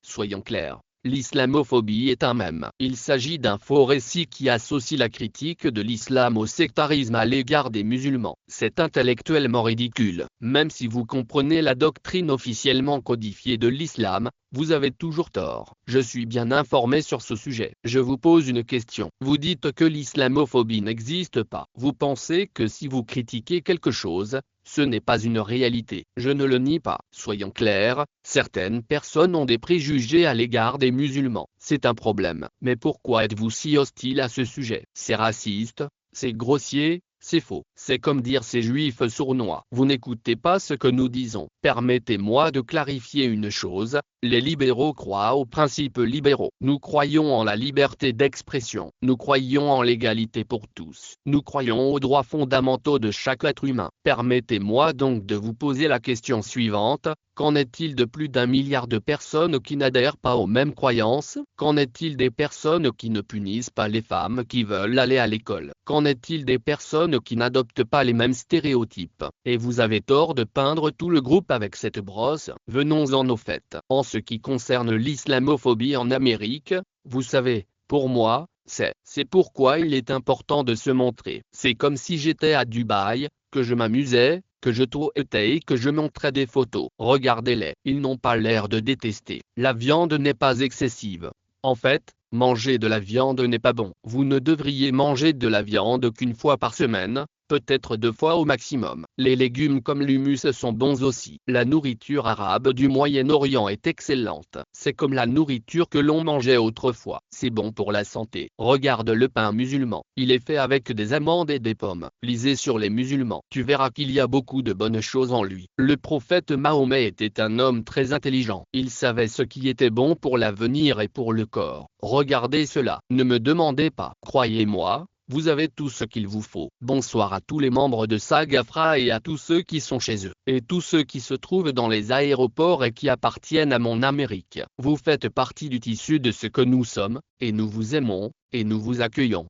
Soyons clairs. L'islamophobie est un mème. Il s'agit d'un faux récit qui associe la critique de l'islam au sectarisme à l'égard des musulmans. C'est intellectuellement ridicule. Même si vous comprenez la doctrine officiellement codifiée de l'islam, vous avez toujours tort. Je suis bien informé sur ce sujet. Je vous pose une question. Vous dites que l'islamophobie n'existe pas. Vous pensez que si vous critiquez quelque chose, ce n'est pas une réalité. Je ne le nie pas. Soyons clairs, certaines personnes ont des préjugés à l'égard des musulmans. C'est un problème. Mais pourquoi êtes-vous si hostile à ce sujet? C'est raciste, c'est grossier, c'est faux. C'est comme dire c'est juif sournois. Vous n'écoutez pas ce que nous disons. Permettez-moi de clarifier une chose. Les libéraux croient aux principes libéraux. Nous croyons en la liberté d'expression. Nous croyons en l'égalité pour tous. Nous croyons aux droits fondamentaux de chaque être humain. Permettez-moi donc de vous poser la question suivante. Qu'en est-il de plus d'1 milliard de personnes qui n'adhèrent pas aux mêmes croyances? Qu'en est-il des personnes qui ne punissent pas les femmes qui veulent aller à l'école? Qu'en est-il des personnes qui n'adoptent pas les mêmes stéréotypes? Et vous avez tort de peindre tout le groupe avec cette brosse. Venons-en au fait. En ce qui concerne l'islamophobie en Amérique, vous savez, pour moi, c'est pourquoi il est important de se montrer. C'est comme si j'étais à Dubaï, que je m'amusais, que je tweetais et que je montrais des photos. Regardez-les, ils n'ont pas l'air de détester. La viande n'est pas excessive. En fait, manger de la viande n'est pas bon. Vous ne devriez manger de la viande qu'une fois par semaine, peut-être 2 fois au maximum. Les légumes comme l'humus sont bons aussi. La nourriture arabe du Moyen-Orient est excellente. C'est comme la nourriture que l'on mangeait autrefois. C'est bon pour la santé. Regarde le pain musulman. Il est fait avec des amandes et des pommes. Lisez sur les musulmans. Tu verras qu'il y a beaucoup de bonnes choses en lui. Le prophète Mahomet était un homme très intelligent. Il savait ce qui était bon pour l'avenir et pour le corps. Regardez cela. Ne me demandez pas. Croyez-moi. Vous avez tout ce qu'il vous faut. Bonsoir à tous les membres de Sagafra et à tous ceux qui sont chez eux. Et tous ceux qui se trouvent dans les aéroports et qui appartiennent à mon Amérique. Vous faites partie du tissu de ce que nous sommes, et nous vous aimons, et nous vous accueillons.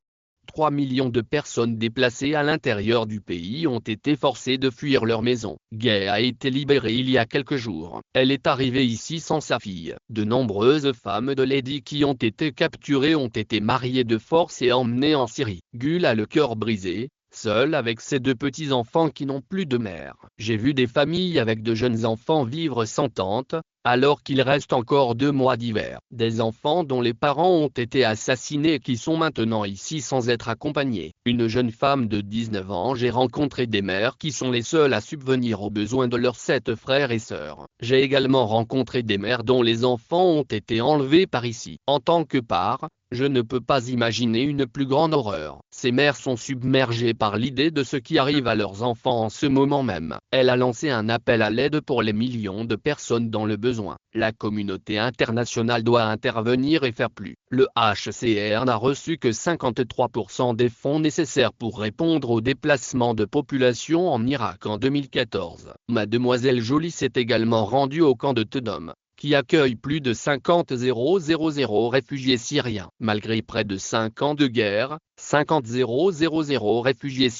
3 millions de personnes déplacées à l'intérieur du pays ont été forcées de fuir leur maison. Gay a été libérée il y a quelques jours. Elle est arrivée ici sans sa fille. De nombreuses femmes de Lady qui ont été capturées ont été mariées de force et emmenées en Syrie. Gul a le cœur brisé, seule avec ses 2 petits-enfants qui n'ont plus de mère. J'ai vu des familles avec de jeunes enfants vivre sans tante, alors qu'il reste encore 2 mois d'hiver. Des enfants dont les parents ont été assassinés et qui sont maintenant ici sans être accompagnés. Une jeune femme de 19 ans. J'ai rencontré des mères qui sont les seules à subvenir aux besoins de leurs 7 frères et sœurs. J'ai également rencontré des mères dont les enfants ont été enlevés par ici. En tant que part, je ne peux pas imaginer une plus grande horreur. Ces mères sont submergées par l'idée de ce qui arrive à leurs enfants en ce moment même. Elle a lancé un appel à l'aide pour les millions de personnes dans le besoin. La communauté internationale doit intervenir et faire plus. Le HCR n'a reçu que 53% des fonds nécessaires pour répondre au déplacement de population en Irak en 2014. Mademoiselle Jolie s'est également rendue au camp de Teddom, qui accueille plus de 50 000 réfugiés syriens. Malgré près de 5 ans de guerre, 50 000 réfugiés